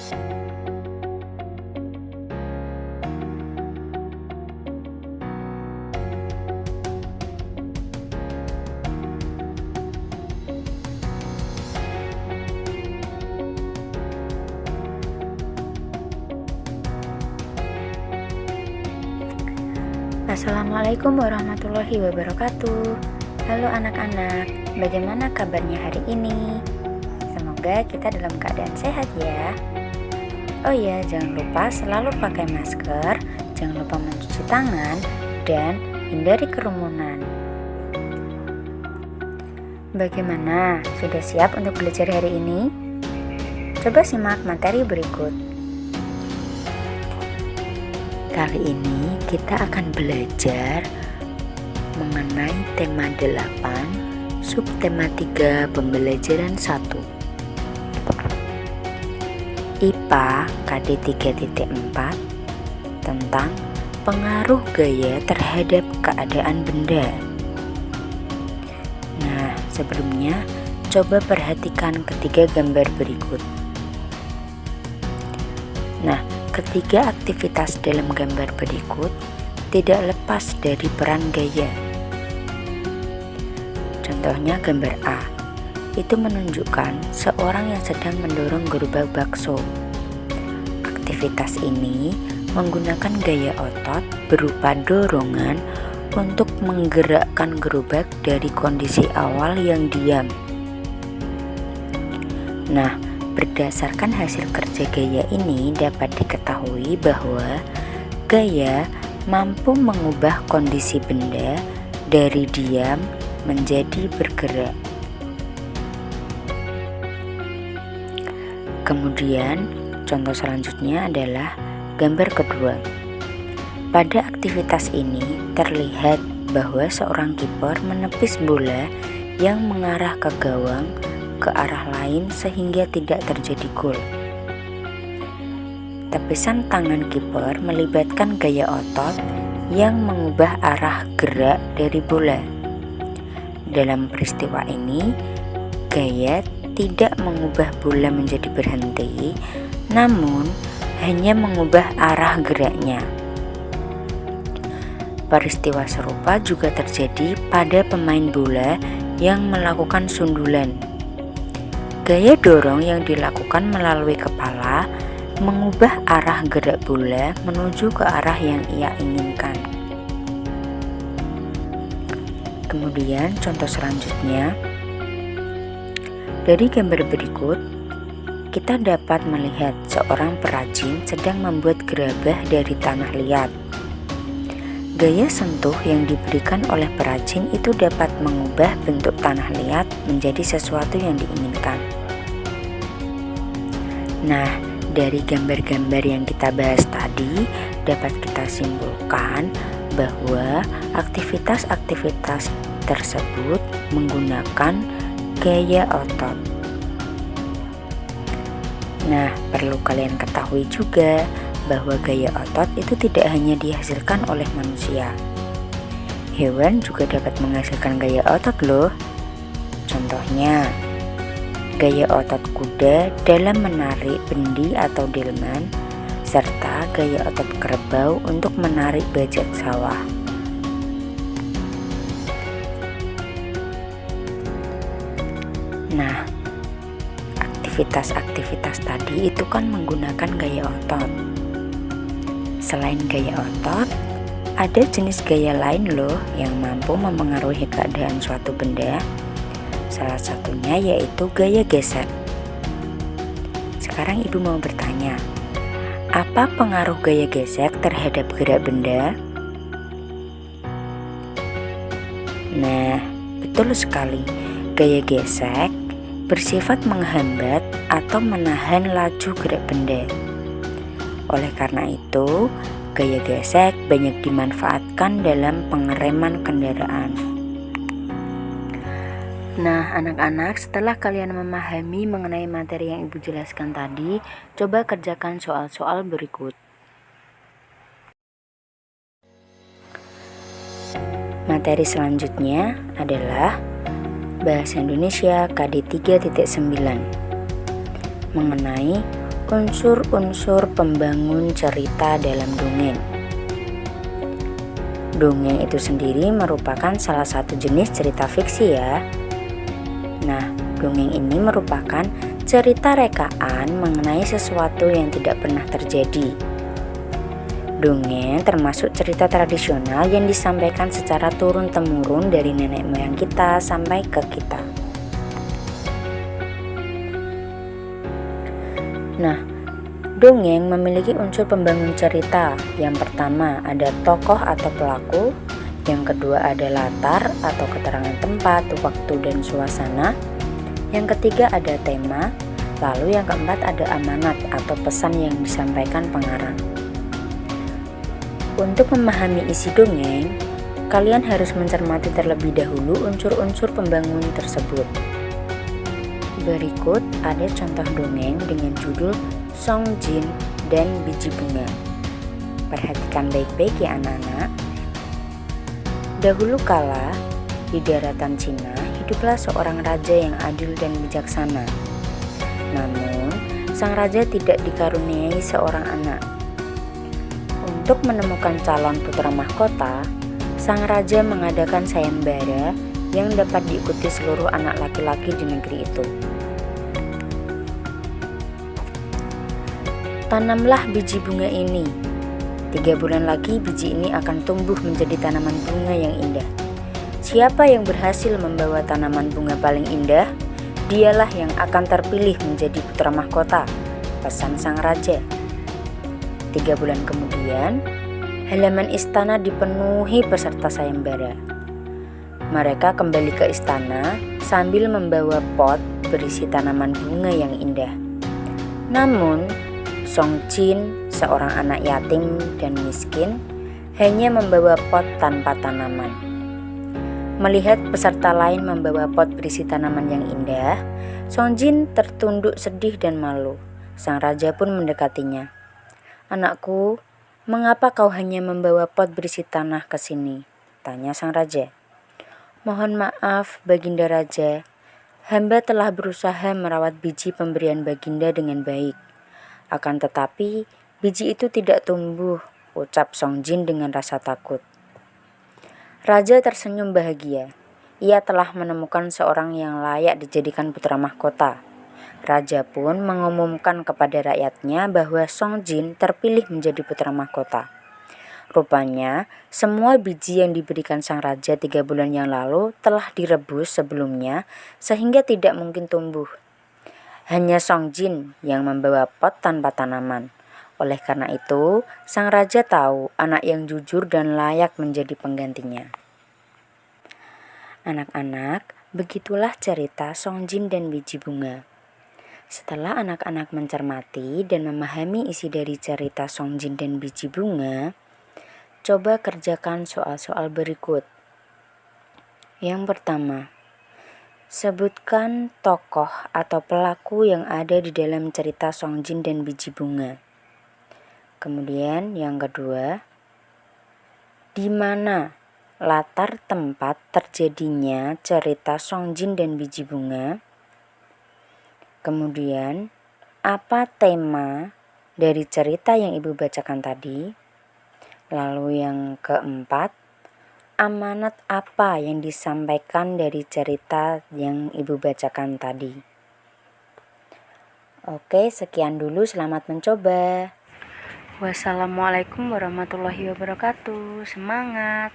Assalamualaikum warahmatullahi wabarakatuh. Halo anak-anak, bagaimana kabarnya hari ini? Semoga kita dalam keadaan sehat ya. Oh ya, jangan lupa selalu pakai masker, jangan lupa mencuci tangan, dan hindari kerumunan. Bagaimana? Sudah siap untuk belajar hari ini? Coba simak materi berikut. Kali ini kita akan belajar mengenai tema 8, subtema 3, pembelajaran 1. IPA KD 3.4 tentang pengaruh gaya terhadap keadaan benda. Nah, sebelumnya coba perhatikan ketiga gambar berikut. Nah, ketiga aktivitas dalam gambar berikut tidak lepas dari peran gaya. Contohnya gambar A, itu menunjukkan seorang yang sedang mendorong gerobak bakso. Aktivitas ini menggunakan gaya otot berupa dorongan untuk menggerakkan gerobak dari kondisi awal yang diam. Nah, berdasarkan hasil kerja gaya ini dapat diketahui bahwa gaya mampu mengubah kondisi benda dari diam menjadi bergerak. Kemudian, contoh selanjutnya adalah gambar kedua. Pada aktivitas ini terlihat bahwa seorang kiper menepis bola yang mengarah ke gawang ke arah lain sehingga tidak terjadi gol. Tepisan tangan kiper melibatkan gaya otot yang mengubah arah gerak dari bola. Dalam peristiwa ini, gaya tidak mengubah bola menjadi berhenti, namun hanya mengubah arah geraknya. Peristiwa serupa juga terjadi pada pemain bola yang melakukan sundulan. Gaya dorong yang dilakukan melalui kepala mengubah arah gerak bola menuju ke arah yang ia inginkan. Kemudian contoh selanjutnya, dari gambar berikut kita dapat melihat seorang perajin sedang membuat gerabah dari tanah liat. Gaya sentuh yang diberikan oleh perajin itu dapat mengubah bentuk tanah liat menjadi sesuatu yang diinginkan. Nah, dari gambar-gambar yang kita bahas tadi dapat kita simpulkan bahwa aktivitas-aktivitas tersebut menggunakan gaya otot. Nah, perlu kalian ketahui juga bahwa gaya otot itu tidak hanya dihasilkan oleh manusia. Hewan juga dapat menghasilkan gaya otot loh. Contohnya, gaya otot kuda dalam menarik bendi atau delman, serta gaya otot kerbau untuk menarik bajak sawah. Nah, aktivitas-aktivitas tadi itu kan menggunakan gaya otot. Selain gaya otot, ada jenis gaya lain loh yang mampu memengaruhi keadaan suatu benda. Salah satunya yaitu gaya gesek. Sekarang ibu mau bertanya, apa pengaruh gaya gesek terhadap gerak benda? Nah, betul sekali. Gaya gesek bersifat menghambat atau menahan laju gerak benda. Oleh karena itu, gaya gesek banyak dimanfaatkan dalam pengereman kendaraan. Nah, anak-anak, setelah kalian memahami mengenai materi yang ibu jelaskan tadi, coba kerjakan soal-soal berikut. Materi selanjutnya adalah Bahasa Indonesia KD 3.9 mengenai Unsur-unsur pembangun cerita dalam dongeng. Dongeng itu sendiri merupakan salah satu jenis cerita fiksi ya. Nah, dongeng ini merupakan cerita rekaan mengenai sesuatu yang tidak pernah terjadi. Dongeng termasuk cerita tradisional yang disampaikan secara turun-temurun dari nenek moyang kita sampai ke kita. Nah, dongeng memiliki unsur pembangun cerita. Yang pertama ada tokoh atau pelaku, yang kedua ada latar atau keterangan tempat, waktu, dan suasana, yang ketiga ada tema, lalu yang keempat ada amanat atau pesan yang disampaikan pengarang. Untuk memahami isi dongeng, kalian harus mencermati terlebih dahulu unsur-unsur pembangun tersebut. Berikut ada contoh dongeng dengan judul Songjin dan Biji Bunga. Perhatikan baik-baik ya anak-anak. Dahulu kala, di daratan Cina, hiduplah seorang raja yang adil dan bijaksana. Namun, sang raja tidak dikaruniai seorang anak. Untuk menemukan calon putra mahkota, sang raja mengadakan sayembara yang dapat diikuti seluruh anak laki-laki di negeri itu. Tanamlah biji bunga ini. 3 bulan lagi biji ini akan tumbuh menjadi tanaman bunga yang indah. Siapa yang berhasil membawa tanaman bunga paling indah, dialah yang akan terpilih menjadi putra mahkota, pesan sang raja. 3 bulan kemudian, halaman istana dipenuhi peserta sayembara. Mereka kembali ke istana sambil membawa pot berisi tanaman bunga yang indah. Namun, Songjin, seorang anak yatim dan miskin, hanya membawa pot tanpa tanaman. Melihat peserta lain membawa pot berisi tanaman yang indah, Songjin tertunduk sedih dan malu. Sang raja pun mendekatinya. "Anakku, mengapa kau hanya membawa pot berisi tanah ke sini?" tanya sang raja. "Mohon maaf, Baginda Raja. Hamba telah berusaha merawat biji pemberian Baginda dengan baik. Akan tetapi, biji itu tidak tumbuh," ucap Songjin dengan rasa takut. Raja tersenyum bahagia. Ia telah menemukan seorang yang layak dijadikan putra mahkota. Raja pun mengumumkan kepada rakyatnya bahwa Songjin terpilih menjadi putra mahkota. Rupanya, semua biji yang diberikan sang raja 3 bulan yang lalu telah direbus sebelumnya sehingga tidak mungkin tumbuh. Hanya Songjin yang membawa pot tanpa tanaman. Oleh karena itu, sang raja tahu anak yang jujur dan layak menjadi penggantinya. Anak-anak, begitulah cerita Songjin dan Biji Bunga. Setelah anak-anak mencermati dan memahami isi dari cerita Songjin dan Biji Bunga, coba kerjakan soal-soal berikut. Yang pertama, sebutkan tokoh atau pelaku yang ada di dalam cerita Songjin dan Biji Bunga. Kemudian yang kedua, di mana latar tempat terjadinya cerita Songjin dan Biji Bunga? Kemudian, apa tema dari cerita yang Ibu bacakan tadi? Lalu yang keempat, amanat apa yang disampaikan dari cerita yang Ibu bacakan tadi? Oke, sekian dulu, selamat mencoba. Wassalamualaikum warahmatullahi wabarakatuh. Semangat!